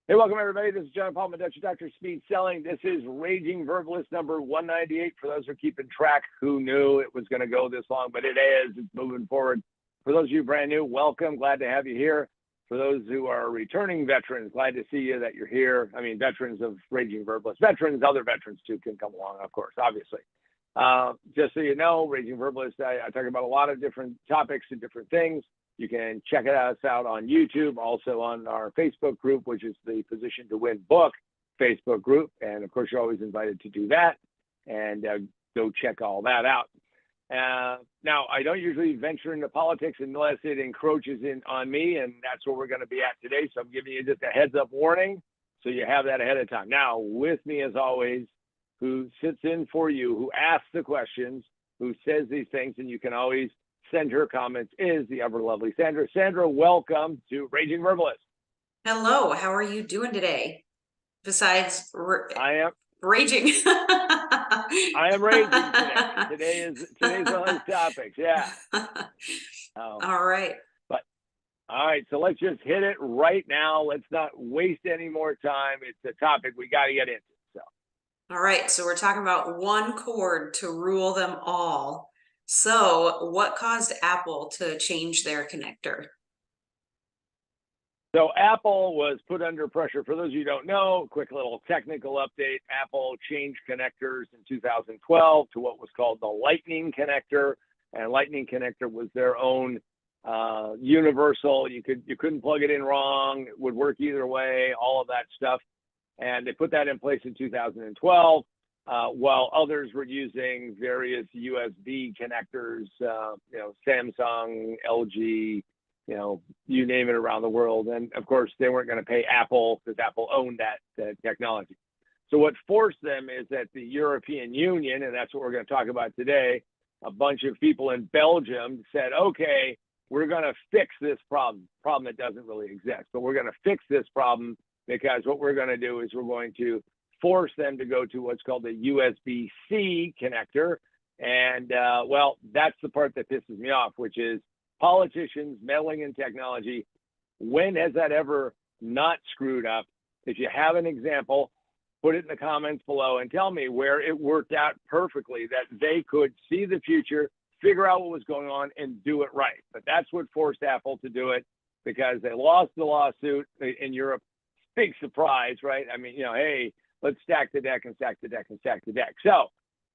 Hey, welcome everybody. This is John Paul, Dr. Speed Selling. This is Raging Verbalist number 198. For those who are keeping track, who knew it was going to go this long, but it is. It's moving forward. For those of you brand new, welcome. Glad to have you here. For those who are returning veterans, glad to see you that you're here. I mean, veterans of Raging Verbalist. Veterans, other veterans too can come along, of course, obviously. Just so you know, Raging Verbalist, I talk about a lot of different topics and different things. You can check us out on YouTube, also on our Facebook group, which is the Position to Win book Facebook group. And of course, you're always invited to do that and go check all that out. Now, I don't usually venture into politics unless it encroaches in on me, and that's where we're going to be at today. So I'm giving you just a heads up warning so you have that ahead of time. Now, with me as always, who sits in for you, who asks the questions, who says these things, and you can always send her comments, is the ever lovely Sandra. Sandra, welcome to Raging Verbalist. Hello, how are you doing today? Besides I am raging. I am raging today. Today's one of those topics. Yeah. All right. But all right, so let's just hit it right now. Let's not waste any more time. It's a topic we got to get into. So all right, so we're talking about one cord to rule them all. So what caused Apple to change their connector? So Apple was put under pressure. For those of you who don't know, quick little technical update. Apple changed connectors in 2012 to what was called the Lightning connector. And Lightning connector was their own universal. You couldn't plug it in wrong. It would work either way, all of that stuff. And they put that in place in 2012. While others were using various USB connectors, Samsung, LG, you name it around the world. And of course, they weren't going to pay Apple because Apple owned that technology. So what forced them is that the European Union, and that's what we're going to talk about today, a bunch of people in Belgium said, okay, we're going to fix this problem that doesn't really exist, but we're going to fix this problem because what we're going to do is we're going to force them to go to what's called the USB-C connector. And well, that's the part that pisses me off, which is politicians meddling in technology. When has that ever not screwed up? If you have an example, put it in the comments below and tell me where it worked out perfectly, that they could see the future, figure out what was going on, and do it right. But that's what forced Apple to do it, because they lost the lawsuit in Europe. Big surprise, right? I mean, hey, let's stack the deck and stack the deck and stack the deck. So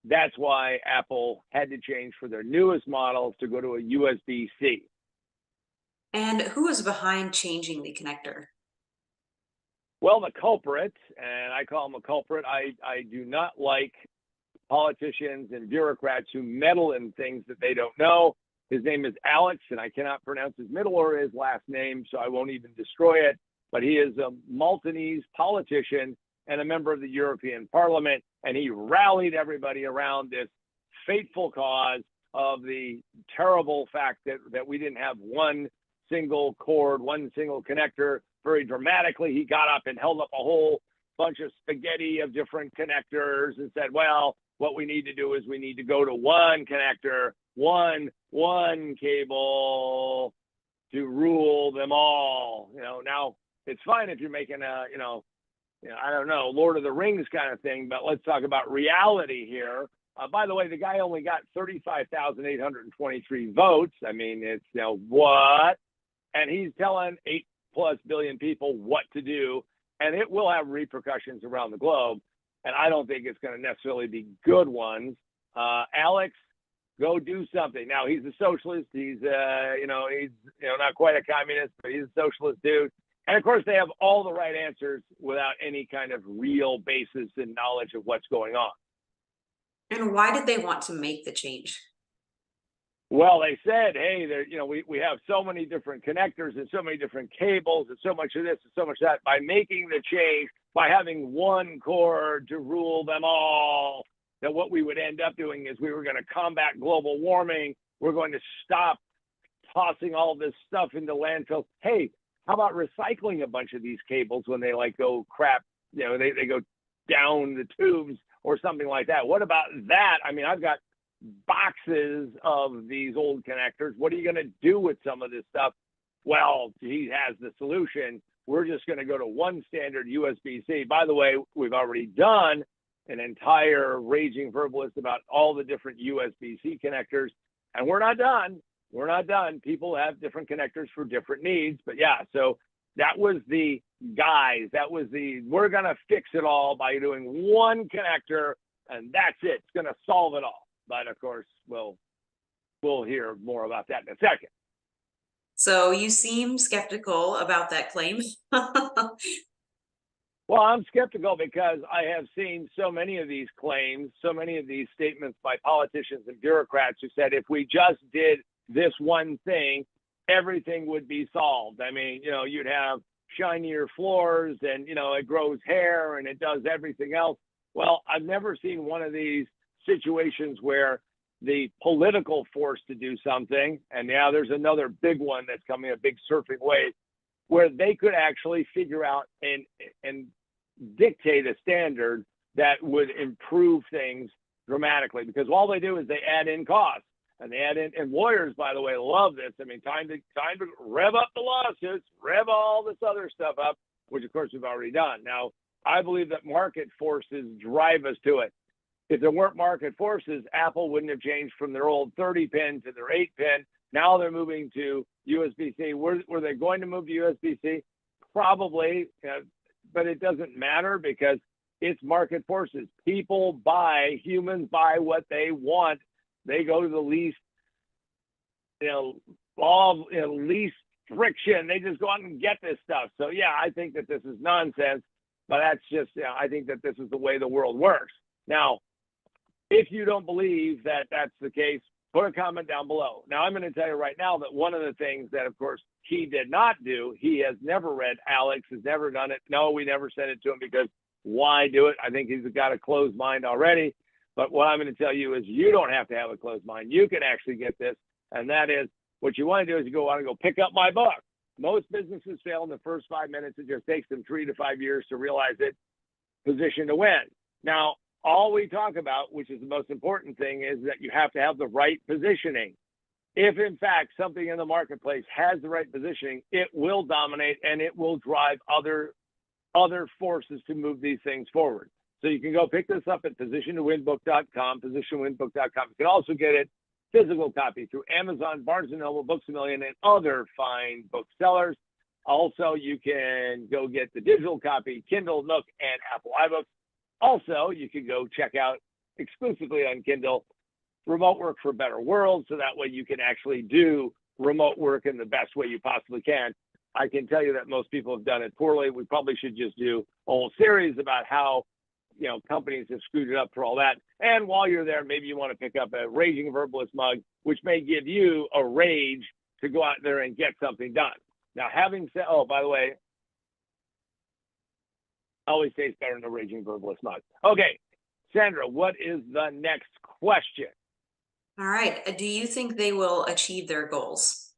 that's why Apple had to change for their newest models to go to a USB-C. And who was behind changing the connector? Well, the culprit, and I call him a culprit, I do not like politicians and bureaucrats who meddle in things that they don't know. His name is Alex, and I cannot pronounce his middle or his last name, so I won't even destroy it. But he is a Maltese politician and a member of the European Parliament, and he rallied everybody around this fateful cause of the terrible fact that we didn't have one single cord, one single connector. Very dramatically, he got up and held up a whole bunch of spaghetti of different connectors and said, well, what we need to do is we need to go to one connector, one cable to rule them all. Now it's fine if you're making a, I don't know, Lord of the Rings kind of thing, but let's talk about reality here. By the way, the guy only got 35,823 votes. I mean, it's, what? And he's telling 8+ billion people what to do, and it will have repercussions around the globe. And I don't think it's going to necessarily be good ones. Alex, go do something. Now, he's a socialist. He's, not quite a communist, but he's a socialist dude. And of course, they have all the right answers without any kind of real basis and knowledge of what's going on. And why did they want to make the change? Well, they said, hey, we have so many different connectors and so many different cables and so much of this and so much of that. By making the change, by having one cord to rule them all, that what we would end up doing is we were going to combat global warming. We're going to stop tossing all this stuff into landfills. Hey, how about recycling a bunch of these cables when they go crap, they go down the tubes or something like that? What about that? I mean, I've got boxes of these old connectors. What are you going to do with some of this stuff? Well, he has the solution. we're just going to go to one standard USB-C. By the way, we've already done an entire Raging Verbalist about all the different USB-C connectors, and we're not done. We're not done. People have different connectors for different needs, but yeah, so that was the guys. That was the, we're going to fix it all by doing one connector, and that's it. It's going to solve it all. But of course, we'll hear more about that in a second. So you seem skeptical about that claim. Well, I'm skeptical because I have seen so many of these claims, so many of these statements by politicians and bureaucrats who said if we just did this one thing, everything would be solved. I mean, you know, you'd have shinier floors and, you know, it grows hair and it does everything else. Well, I've never seen one of these situations where the political force to do something, and now there's another big one that's coming, a big surfing wave, where they could actually figure out and dictate a standard that would improve things dramatically, because all they do is they add in costs, and they add in, and lawyers, by the way, love this. I mean, time to rev up the lawsuits, rev all this other stuff up, which of course we've already done. Now, I believe that market forces drive us to it. If there weren't market forces, Apple wouldn't have changed from their old 30-pin to their 8-pin. Now they're moving to USB-C. Were they going to move to USB-C? Probably, but it doesn't matter because it's market forces. People buy, humans buy what they want. They go to the least, least friction. They just go out and get this stuff. So yeah, I think that this is nonsense, but that's just, I think that this is the way the world works. Now, if you don't believe that that's the case, put a comment down below. Now, I'm going to tell you right now that one of the things that, of course, he did not do, he has never read Alex, has never done it. No, we never sent it to him because why do it? I think he's got a closed mind already. But what I'm going to tell you is you don't have to have a closed mind. You can actually get this, and that is what you want to do is you want to go pick up my book. Most businesses fail in the first 5 minutes. It just takes them 3 to 5 years to realize it, position to win. Now, all we talk about, which is the most important thing, is that you have to have the right positioning. If, in fact, something in the marketplace has the right positioning, it will dominate and it will drive other forces to move these things forward. So you can go pick this up at positiontowinbook.com, positiontowinbook.com. You can also get it physical copy through Amazon, Barnes & Noble, Books A Million, and other fine booksellers. Also, you can go get the digital copy, Kindle, Nook, and Apple iBooks. Also, you can go check out exclusively on Kindle, Remote Work for a Better World, so that way you can actually do remote work in the best way you possibly can. I can tell you that most people have done it poorly. We probably should just do a whole series about how, companies have screwed it up for all that. And while you're there, maybe you want to pick up a Raging Verbalist mug, which may give you a rage to go out there and get something done. Now, having said, oh, by the way, always tastes better than a Raging Verbalist mug. Okay, Sandra, what is the next question? All right. Do you think they will achieve their goals?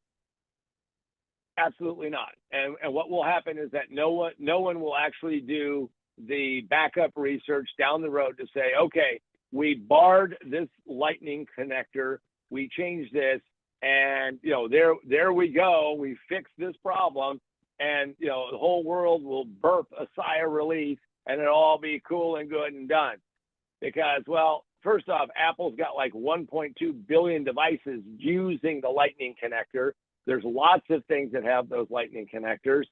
Absolutely not. And what will happen is that no one will actually do the backup research down the road to say, okay, we barred this lightning connector, we changed this, and there we go, we fixed this problem. And, the whole world will burp a sigh of relief and it'll all be cool and good and done. Because, well, first off, Apple's got like 1.2 billion devices using the lightning connector. There's lots of things that have those lightning connectors,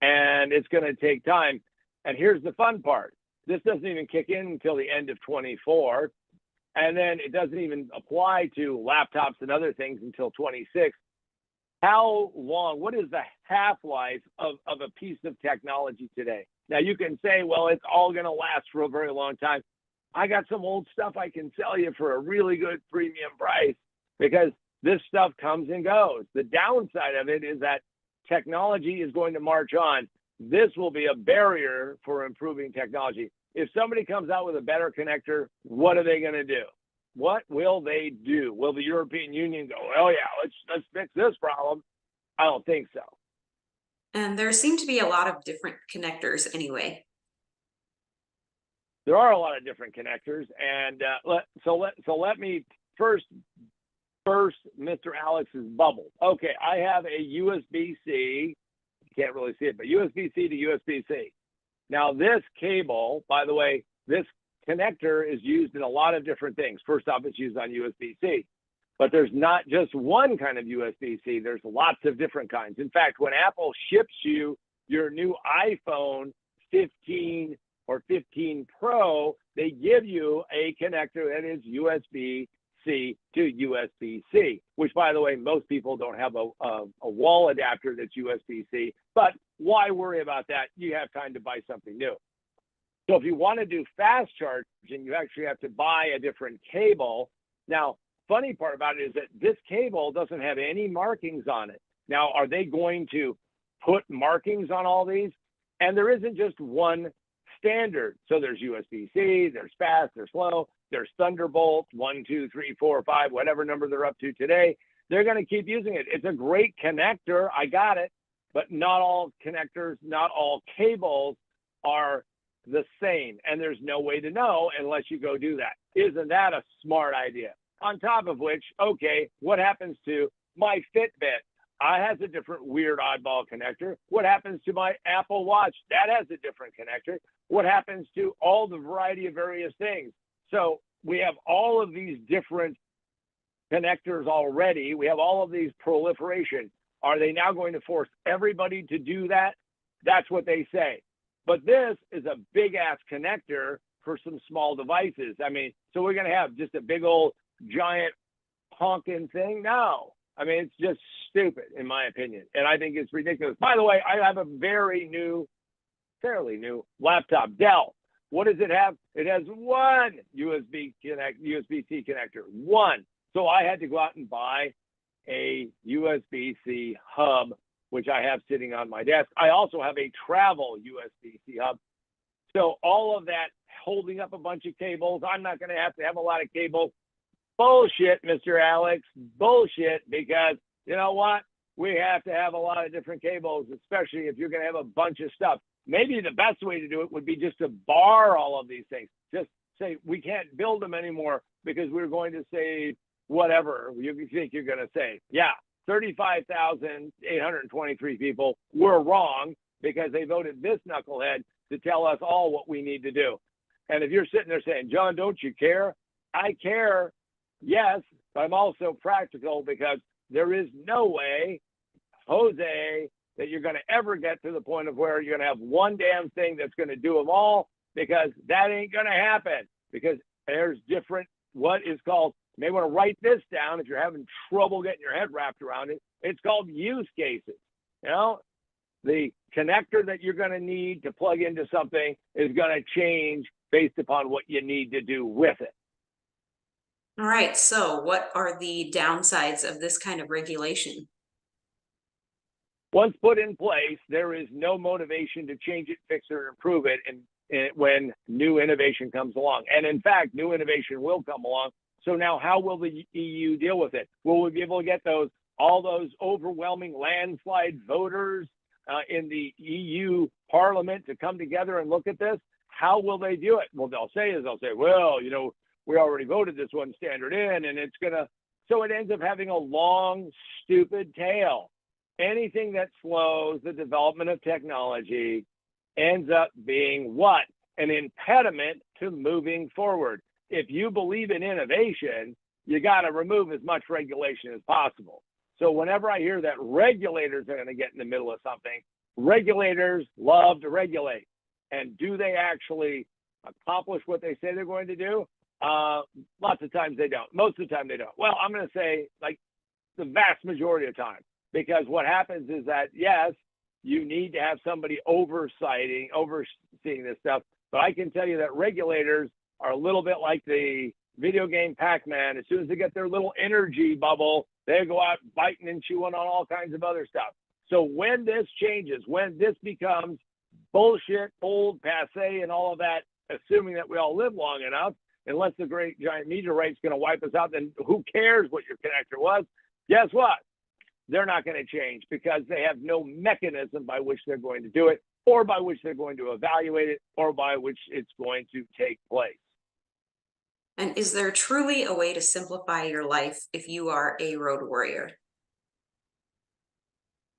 and it's going to take time. And here's the fun part. This doesn't even kick in until the end of 24. And then it doesn't even apply to laptops and other things until 26. How long, what is the half-life of a piece of technology today? Now, you can say, well, it's all going to last for a very long time. I got some old stuff I can sell you for a really good premium price because this stuff comes and goes. The downside of it is that technology is going to march on. This will be a barrier for improving technology. If somebody comes out with a better connector, what are they going to do? What will they do? Will the European Union go, oh yeah, let's fix this problem? I don't think so. And there seem to be a lot of different connectors anyway. There are a lot of different connectors, and let me first burst Mr. Alex's bubble. Okay, I have a USB-C can't really see it, but USB-C to USB-C. Now this cable, by the way, this connector is used in a lot of different things. First off, it's used on USB-C, but there's not just one kind of USB-C. There's lots of different kinds. In fact, when Apple ships you your new iPhone 15 or 15 Pro, they give you a connector that is USB-C to USB-C, which, by the way, most people don't have a wall adapter that's USB-C, but why worry about that? You have time to buy something new. So if you want to do fast charging, you actually have to buy a different cable. Now, funny part about it is that this cable doesn't have any markings on it. Now, are they going to put markings on all these? And there isn't just one standard. So there's USB-C, there's fast, there's slow, there's Thunderbolt, 1, 2, 3, 4, 5, whatever number they're up to today. They're going to keep using it. It's a great connector. I got it. But not all connectors, not all cables are the same. And there's no way to know unless you go do that. Isn't that a smart idea? On top of which, okay, what happens to my Fitbit? I has a different weird oddball connector. What happens to my Apple Watch? That has a different connector. What happens to all the variety of various things? So we have all of these different connectors already. We have all of these proliferation. Are they now going to force everybody to do that? That's what they say. But this is a big ass connector for some small devices. I mean, so we're going to have just a big old giant honking thing? No. I mean, it's just stupid in my opinion. And I think it's ridiculous. By the way, I have a fairly new laptop, Dell. What does it have? It has one USB-C connector, one. So I had to go out and buy a USB-C hub, which I have sitting on my desk. I also have a travel USB-C hub. So all of that holding up a bunch of cables, I'm not going to have a lot of cables. Bullshit, Mr. Alex, bullshit, because you know what? We have to have a lot of different cables, especially if you're going to have a bunch of stuff. Maybe the best way to do it would be just to bar all of these things. Just say, we can't build them anymore because we're going to save whatever you think you're going to save. Yeah, 35,823 people were wrong because they voted this knucklehead to tell us all what we need to do. And if you're sitting there saying, John, don't you care? I care. Yes, but I'm also practical because there is no way, Jose, that you're going to ever get to the point of where you're going to have one damn thing that's going to do them all, because that ain't going to happen, because there's different, what is called, you may want to write this down if you're having trouble getting your head wrapped around it. It's called use cases. You know, the connector that you're going to need to plug into something is going to change based upon what you need to do with it. All right, so what are the downsides of this kind of regulation? Once put in place, there is no motivation to change it, fix it, or improve it when new innovation comes along. And in fact, new innovation will come along. So now how will the EU deal with it? Will we be able to get all those overwhelming landslide voters in the EU Parliament to come together and look at this? How will they do it? Well, they'll say, well, you know, we already voted this one standard in, and it's going to, so it ends up having a long, stupid tail. Anything that slows the development of technology ends up being what? An impediment to moving forward. If you believe in innovation, you got to remove as much regulation as possible. So whenever I hear that regulators are going to get in the middle of something, regulators love to regulate. And do they actually accomplish what they say they're going to do? Lots of times they don't. Most of the time they don't. Well, I'm going to say like the vast majority of time, because what happens is that, yes, you need to have somebody overseeing this stuff. But I can tell you that regulators are a little bit like the video game Pac-Man. As soon as they get their little energy bubble, they go out biting and chewing on all kinds of other stuff. So when this changes, when this becomes bullshit, old, passe, and all of that, assuming that we all live long enough, unless the great giant meteorite's going to wipe us out, then who cares what your connector was? Guess what? They're not going to change because they have no mechanism by which they're going to do it, or by which they're going to evaluate it, or by which it's going to take place. And is there truly a way to simplify your life if you are a road warrior?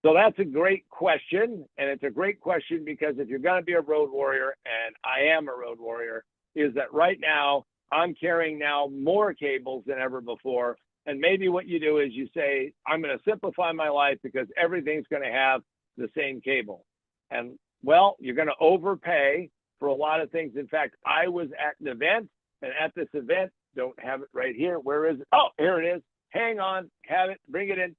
So that's a great question. And it's a great question because if you're going to be a road warrior, and I am a road warrior, is that right now I'm carrying now more cables than ever before. And maybe what you do is you say, I'm going to simplify my life because everything's going to have the same cable. And well, you're going to overpay for a lot of things. In fact, I was at an event, and at this event, don't have it right here. Where is it? Oh, here it is. Hang on, have it, bring it in.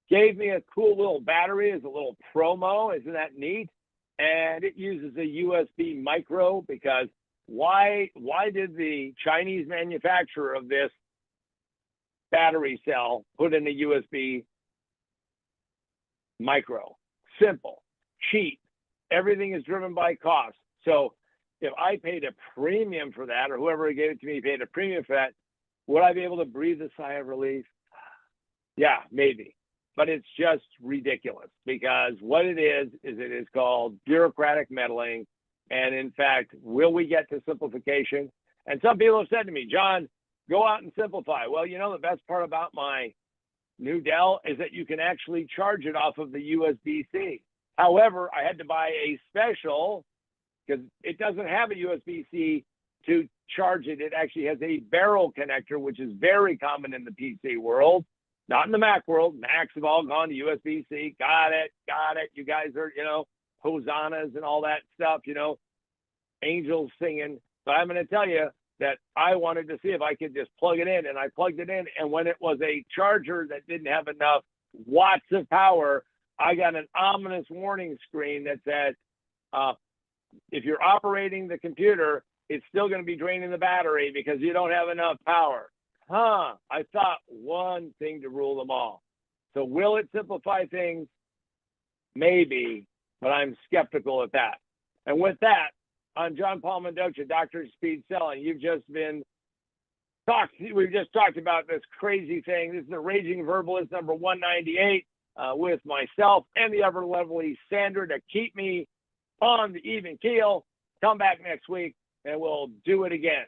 Gave me a cool little battery as a little promo. Isn't that neat? And it uses a USB micro because why did the Chinese manufacturer of this battery cell put in a USB micro? Simple, cheap. Everything is driven by cost. So if I paid a premium for that, or whoever gave it to me paid a premium for that, would I be able to breathe a sigh of relief? Yeah, maybe. But it's just ridiculous because what it is called bureaucratic meddling. And in fact, will we get to simplification? And some people have said to me, John, go out and simplify. Well, you know, the best part about my new Dell is that you can actually charge it off of the USB-C. However, I had to buy a special because it doesn't have a USB-C to charge it. It actually has a barrel connector, which is very common in the PC world, not in the Mac world. Macs have all gone to USB-C. Got it. You guys are, you know, hosannas and all that stuff, you know, angels singing. But I'm going to tell you that I wanted to see if I could just plug it in, and I plugged it in. And when it was a charger that didn't have enough watts of power, I got an ominous warning screen that said, if you're operating the computer, it's still going to be draining the battery because you don't have enough power. I thought one thing to rule them all. So will it simplify things? Maybe, but I'm skeptical at that. And with that, I'm John Paul Mendoza, Dr. Speed Selling. We've just talked about this crazy thing. This is the Raging Verbalist number 198 with myself and the ever lovely Sandra to keep me on the even keel. Come back next week and we'll do it again.